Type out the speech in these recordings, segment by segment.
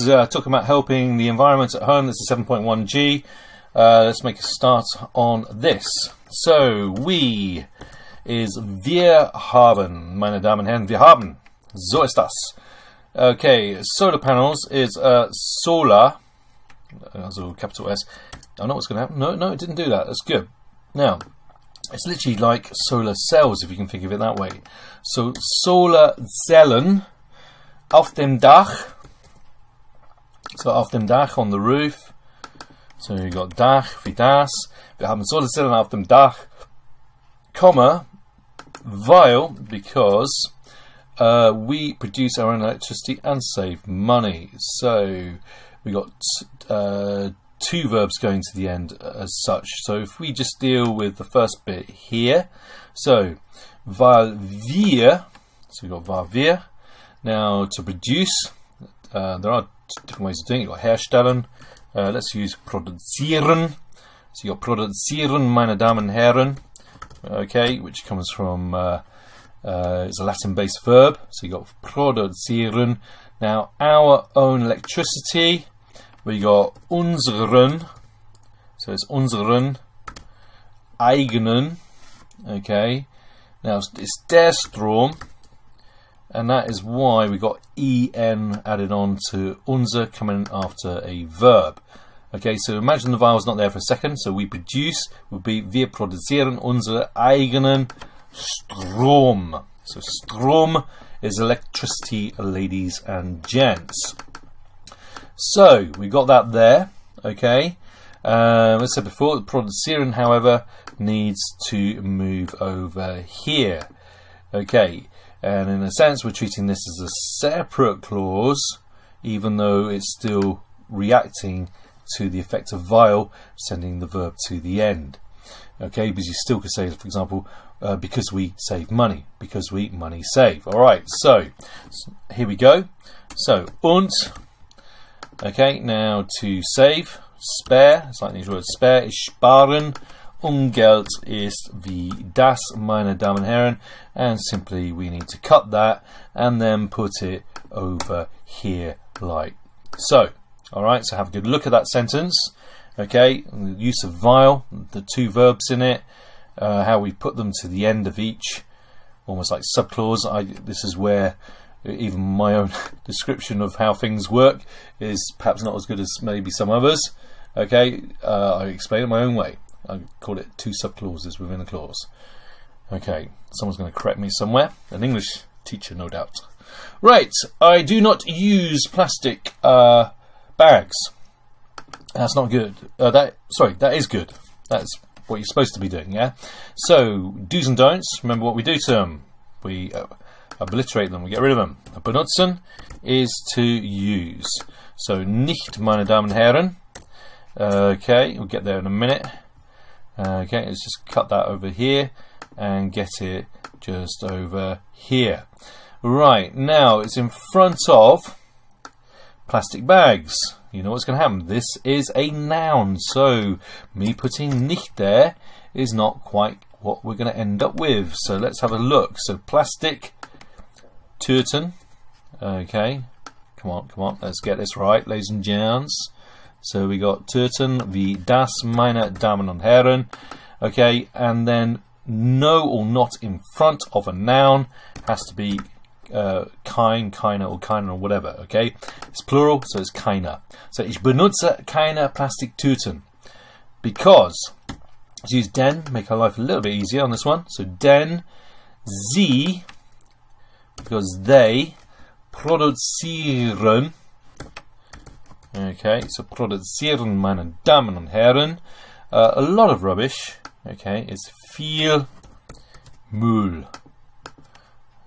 Talking about helping the environment at home. This is 7.1G. Let's make a start on this. So, we is wir haben, meine Damen und Herren, wir haben. So ist das. Okay, solar panels is solar, also capital S. I know what's going to happen. No, it didn't do that. That's good. Now, it's literally like solar cells, if you can think of it that way. So, Solarzellen auf dem Dach. So, auf dem Dach, on the roof. So, you've got Dach, wie das. Wir haben Solarzellen auf dem Dach, comma, weil, because we produce our own electricity and save money. So, we got two verbs going to the end as such. So if we just deal with the first bit here, so weil wir, so we've got weil wir. Now to produce, there are different ways of doing it. You've got herstellen, let's use produzieren. So you've got produzieren, meine Damen und Herren, okay, which comes from, it's a Latin based verb, so you've got produzieren. Now our own electricity, we got unseren, so it's unseren eigenen, okay. Now it's der Strom, and that is why we got en added on to unser coming after a verb. Okay, so imagine the vowel's not there for a second, so we produce would be wir produzieren unsere eigenen Strom. So Strom is electricity, ladies and gents. So we got that there, okay. As I said before, the produzieren, however, needs to move over here, okay. And in a sense, we're treating this as a separate clause, even though it's still reacting to the effect of weil, sending the verb to the end, okay. Because you still could say, for example, because we save money, because we money save. All right. So here we go. So und. Okay, now to save, spare, it's like these words, spare is sparen, Geld ist wie das, meine Damen und Herren, and simply we need to cut that and then put it over here like so. Alright, so have a good look at that sentence, okay, the use of weil, the two verbs in it, how we put them to the end of each, almost like subclause. This is where even my own description of how things work is perhaps not as good as maybe some others. Okay, I explain it my own way. I call it two subclauses within a clause. Okay, someone's going to correct me somewhere. An English teacher, no doubt. Right, I do not use plastic bags. That's not good. That is good. That's what you're supposed to be doing, yeah? So, do's and don'ts. Remember what we do to them. We obliterate them, we get rid of them. Benutzen is to use. So nicht, meine Damen und Herren. Okay, we'll get there in a minute. Okay, let's just cut that over here and get it just over here. Right, now it's in front of plastic bags. You know what's going to happen. This is a noun, so me putting nicht there is not quite what we're going to end up with. So let's have a look. So plastic Tüten. Okay, come on, let's get this right, ladies and gents. So we got Tüten wie das, meine Damen und Herren. Okay, and then no or not in front of a noun has to be kein, keine, or keiner, or whatever. Okay, it's plural, so it's keiner. So ich benutze keine Plastiktüten because let's use den, make our life a little bit easier on this one. So denn sie, because they produzieren, okay, so produzieren, meine Damen und Herren, a lot of rubbish, okay, it's viel Müll.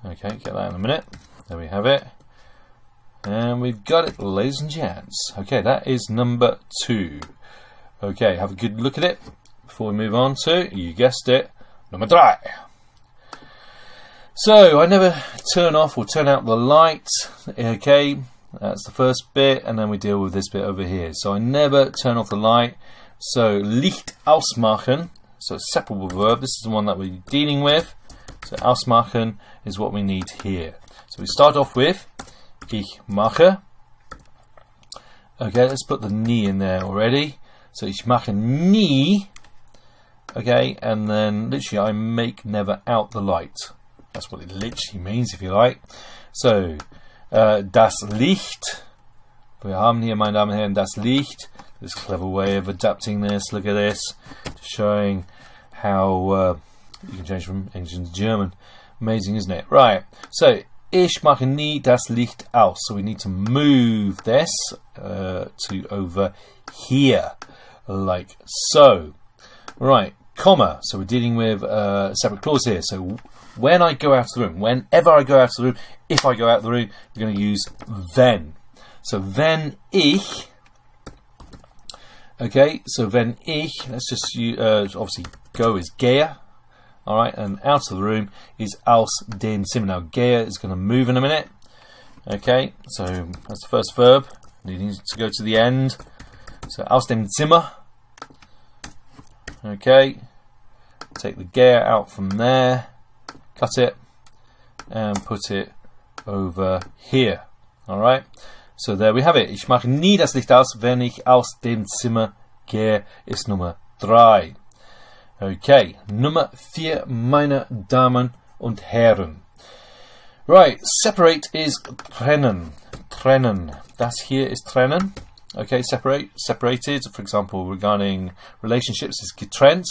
Okay, get that in a minute. There we have it. And we've got it, ladies and gents. Okay, that is number 2. Okay, have a good look at it before we move on to, you guessed it, number 3. So, I never turn off or turn out the light, okay, that's the first bit, and then we deal with this bit over here. So I never turn off the light, so Licht ausmachen, so a separable verb, this is the one that we're dealing with, so ausmachen is what we need here. So we start off with, ich mache, Okay, let's put the nie in there already. So ich mache nie. Okay, and then literally I make never out the light. That's what it literally means, if you like. So, das Licht. Wir haben hier, meine Damen und Herren, das Licht. This clever way of adapting this. Look at this. Showing how you can change from English to German. Amazing, isn't it? Right. So, ich mache nie das Licht aus. So we need to move this to over here. Like so. Right. Comma. So we're dealing with a separate clause here. So when I go out of the room, whenever I go out of the room, if I go out of the room, we're going to use wenn. So wenn ich. Okay, so wenn ich, let's just use, obviously go is gehe, alright, and out of the room is aus dem Zimmer. Now gehe is going to move in a minute. Okay, so that's the first verb, needing to go to the end. So aus dem Zimmer. Okay, take the gehe out from there, cut it, and put it over here. Alright. So there we have it. Ich mache nie das Licht aus, wenn ich aus dem Zimmer gehe, ist Nummer 3. Okay, Nummer 4, meine Damen und Herren. Right, separate is trennen. Trennen. Das hier ist trennen. Okay, separated. For example, regarding relationships is getrennt.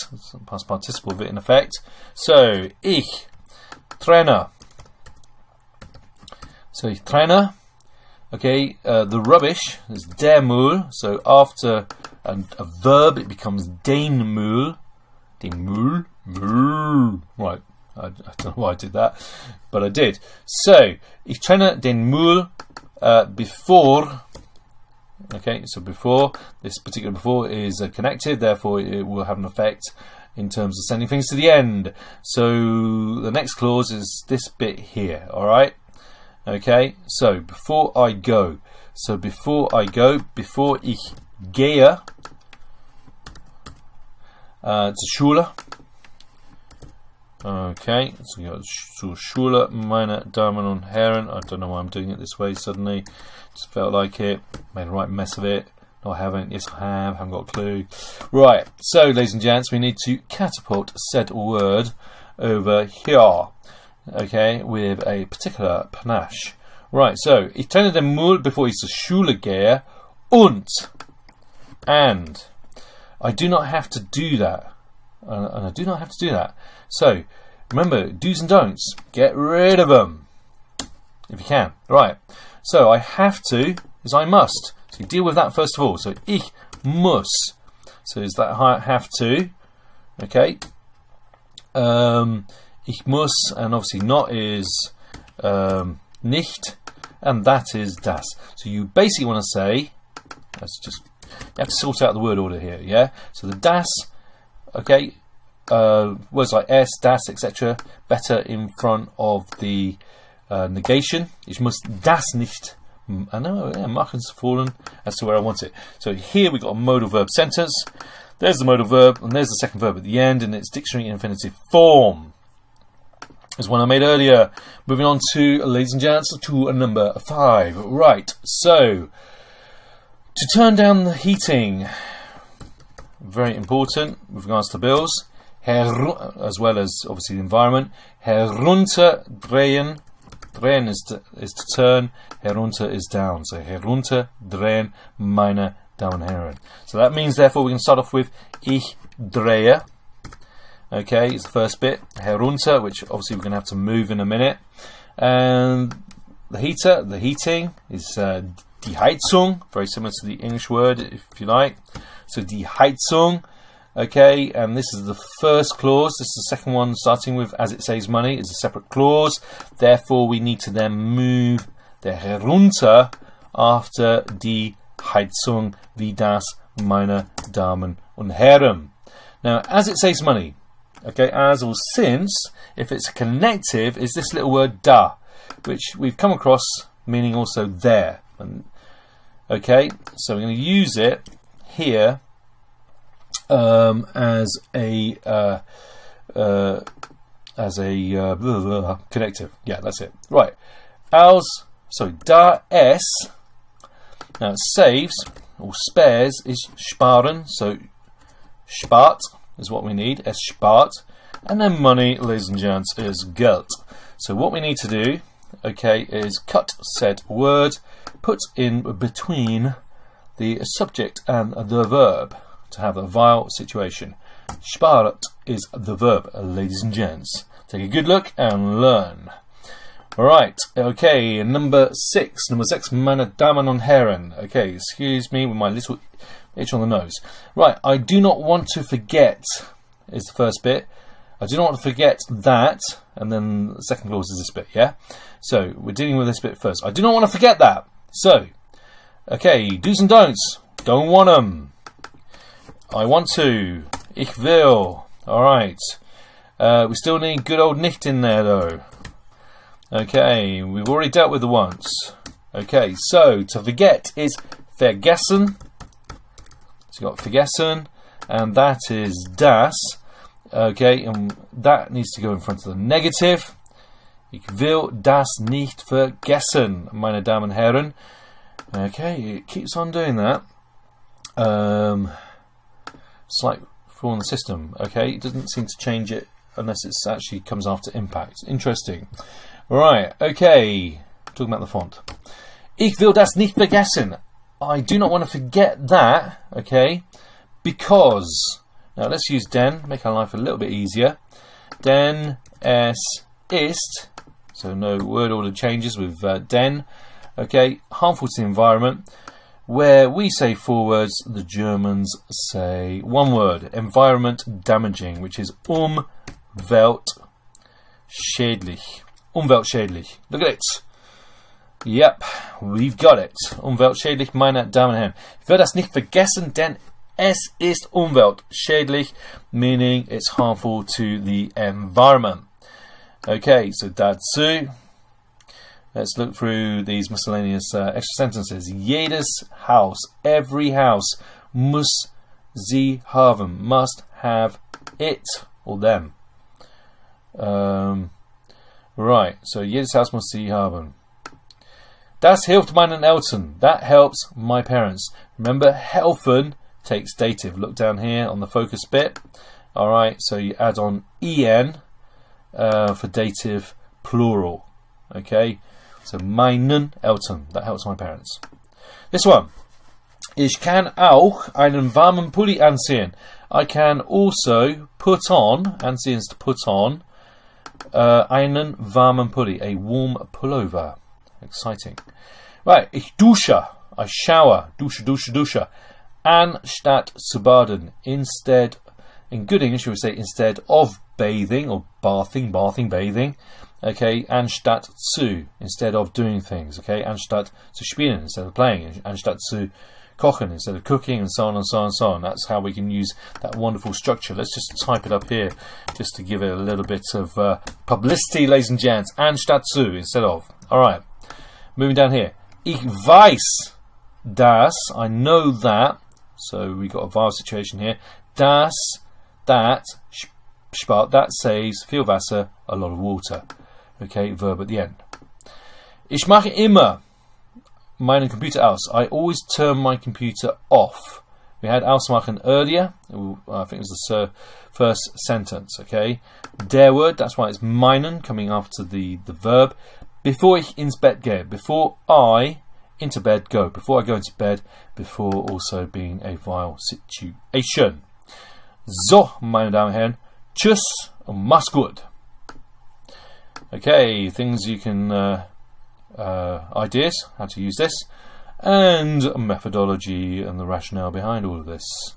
Past participle of it in effect. So, ich trenne. So, ich trenne. Okay, the rubbish is der Müll. So after a verb, it becomes den Müll. Den Müll. Müll. Right. I don't know why I did that, but I did. So ich trenne den Müll before. Okay, so before, this particular before is a connective, therefore it will have an effect in terms of sending things to the end. So the next clause is this bit here. All right. Okay, so before I go. So before I go, before ich gehe zur Schule. Okay, so we got zur Schule, meine Damen und Herren. I don't know why I'm doing it this way suddenly. Just felt like it. Made a right mess of it. No, I haven't. Yes, I have. Haven't got a clue. Right, so ladies and gents, we need to catapult said word over here. Okay, with a particular panache. Right, so ich trenne den Müll before ich zur Schule gehe and I do not have to do that. And I do not have to do that. So remember, do's and don'ts. Get rid of them if you can. Right. So I have to is I must. So you deal with that first of all. So ich muss. So is that I have to? Okay. Ich muss, and obviously not is nicht, and that is das. So you basically want to say, let's just, you have to sort out the word order here, yeah? So the das, okay, words like es, das, etc., better in front of the negation. Ich muss das nicht, I know, yeah, Marken's fallen as to where I want it. So here we've got a modal verb sentence. There's the modal verb, and there's the second verb at the end, and it's dictionary infinitive form. As one I made earlier. Moving on to, ladies and gents, to number 5. Right, so to turn down the heating, very important with regards to bills, as well as obviously the environment. Herunterdrehen, drehen is to turn, herunter is down. So herunterdrehen, meine Damen und Herren. So that means therefore we can start off with ich drehe. Okay, it's the first bit. Herunter, which obviously we're going to have to move in a minute. And the heater, the heating, is die Heizung, very similar to the English word, if you like. So die Heizung. Okay, and this is the first clause. This is the second one, starting with as it saves money. It's a separate clause. Therefore, we need to then move the herunter after die Heizung, wie das, meine Damen und Herren. Now, as it saves money. Okay, as or since, if it's a connective, is this little word da, which we've come across meaning also there. And, okay, so we're going to use it here as a connective. Yeah, that's it. Right. Da es. Now it saves. or spares is sparen, so spart is what we need, es spart, and then money, ladies and gents, is geld. So what we need to do, okay, is cut said word, put in between the subject and the verb to have a vowel situation. Sparet is the verb, ladies and gents. Take a good look and learn. Alright, okay, number 6, meine Damen und Herren. Okay, excuse me with my little itch on the nose. Right, I do not want to forget is the first bit. I do not want to forget that, and then the second clause is this bit, yeah? So, we're dealing with this bit first. I do not want to forget that. So, okay, do's and don'ts. Don't want them. I want to. Ich will. Alright. We still need good old nicht in there, though. Okay, we've already dealt with the once. Okay, so, to forget is vergessen. So, you've got vergessen, and that is das. Okay, and that needs to go in front of the negative. Ich will das nicht vergessen, meine Damen und Herren. Okay, it keeps on doing that. It's like flaw in the system. Okay, it doesn't seem to change it unless it actually comes after impact. Interesting. Right, okay, talking about the font. Ich will das nicht vergessen. I do not want to forget that, okay, because... Now let's use den, make our life a little bit easier. Den es ist, so no word order changes with den. Okay, harmful to the environment. Where we say 4 words, the Germans say 1 word. Environment damaging, which is umweltschädlich. Umweltschädlich. Look at it. Yep, we've got it. Umweltschädlich, meine Damen und Herren. Ich will das nicht vergessen, denn es ist umweltschädlich, meaning it's harmful to the environment. Okay, so dazu. Let's look through these miscellaneous extra sentences. Jedes Haus, every house, muss sie haben, must have it, or them. Right, so jedes Haus muss sie haben. Das hilft meinen Eltern. That helps my parents. Remember, helfen takes dative. Look down here on the focus bit. Alright, so you add on en for dative plural. Okay, so meinen Eltern. That helps my parents. This one. Ich kann auch einen warmen Pulli anziehen. I can also put on, anziehen is to put on, einen warmen Pulli, a warm pullover. Exciting. Right, ich dusche. I shower. Dusche, dusche, dusche. Anstatt zu baden. Instead, in good English, we would say instead of bathing or bathing, bathing. Okay, anstatt zu, instead of doing things. Okay, anstatt zu spielen, instead of playing. Anstatt zu kochen, instead of cooking, and so on and so on and so on. That's how we can use that wonderful structure. Let's just type it up here, just to give it a little bit of publicity, ladies and gents. Anstatt zu, instead of. All right, moving down here. Ich weiß das, I know that. So we got a vowel situation here. Das, that, spart, that saves, viel Wasser, a lot of water. Okay, verb at the end. Ich mache immer meinen Computer aus. I always turn my computer off. We had ausmachen earlier. I think it was the first sentence. Okay, der word, that's why it's meinen coming after the verb. Before ich ins Bett gehe. Before I into bed go. Before I go into bed. Before also being a vowel situation. So, meine Damen und Herren. Tschüss und mach's gut. Okay, things you can, ideas, how to use this, and methodology and the rationale behind all of this.